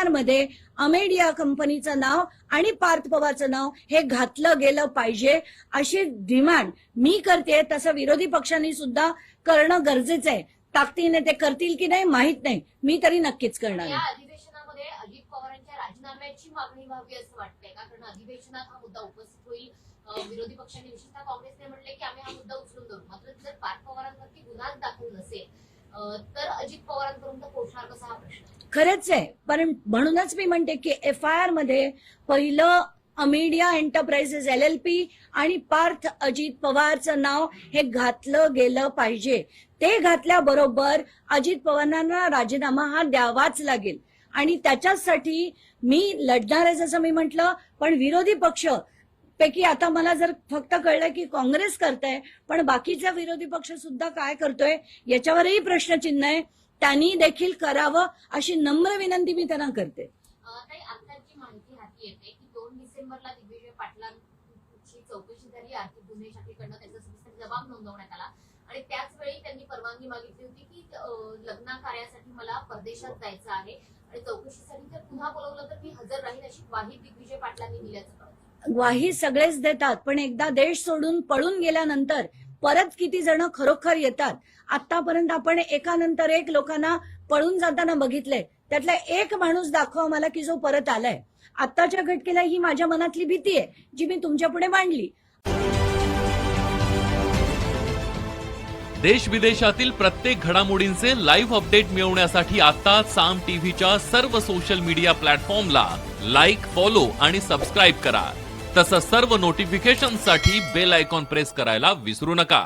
R मध्ये अमेडिया कंपनीचं नाव आणि पार्थ पवारचं नाव हे घातलं गेलं पाहिजे अशी डिमांड मी करते. तसं विरोधी पक्षांनी सुद्धा करणं गरजेचं आहे. ताकदीने ते करतील की नाही माहित नाही, मी तरी नक्कीच करणार. या अधिवेशनामध्ये अजित पवारांच्या राजीनाम्याची मागणी व्हावी असं वाटतंय का? कारण अधिवेशनात हा मुद्दा उपस्थित होईल. विरोधी पक्षांनी विशेषतः काँग्रेसने म्हटले की आम्ही हा मुद्दा उचलून धरू. मात्र जर पार्थ पवारांवरती गुन्हाच दाखल नसेल तर अजित पवारांपर्यंत पोहोचणार कसा हा प्रश्न? खरंच आहे, पण म्हणूनच मी म्हणते की FIR मध्ये पहिलं अमेडिया एंटरप्राइजेस LLP आणि पार्थ अजित पवारचं नाव हे घातलं गेलं पाहिजे. ते घातल्याबरोबर अजित पवारांना राजीनामा हा द्यावाच लागेल आणि त्याच्यासाठी मी लढणार आहे जसं मी म्हटलं. पण विरोधी पक्ष पैकी आता मला जर फक्त कळलं की काँग्रेस करतंय, पण बाकीचा विरोधी पक्ष सुद्धा काय करतोय याच्यावरही प्रश्नचिन्ह आहे. त्यांनी देखील करावं अशी नम्र विनंती मी त्यांना करते. ताई, आत्ताची माहिती हाती येते की 2 डिसेंबरला दिग्विजय पाटलांची चौकशी झाली. आर्थिक गुन्हे शाखेकडनं त्यांचा सविस्तर जबाब नोंदवण्यात आला आणि त्याच वेळी त्यांनी परवानगी मागितली होती की लग्न कार्यासाठी मला परदेशात जायचं आहे आणि चौकशीसाठी जर पुन्हा बोलवलं तर मी हजर राहील अशी ग्वाही दिग्विजय पाटलांनी दिल्याचं कळतं. ग्वाही सगळेच देतात, पण एकदा देश सोडून पळून गेल्यानंतर परत किती जण खरोखर येतात? आतापर्यंत आपण एकानंतर एक लोकांना पळून जाताना बघितलंय. त्यातला एक माणूस दाखवा मला की जो परत आलाय. आत्ताच्या घटनेला ही माझ्या मनातली भीती आहे जी मी तुमच्या पुढे मांडली. देश विदेशातील प्रत्येक घडामोडींचे लाईव्ह अपडेट मिळवण्यासाठी आता साम टीव्हीच्या सर्व सोशल मीडिया प्लॅटफॉर्मला लाईक, फॉलो आणि सबस्क्राईब करा. तसंच सर्व नोटिफिकेशनसाठी बेल आयकॉन प्रेस करायला विसरू नका.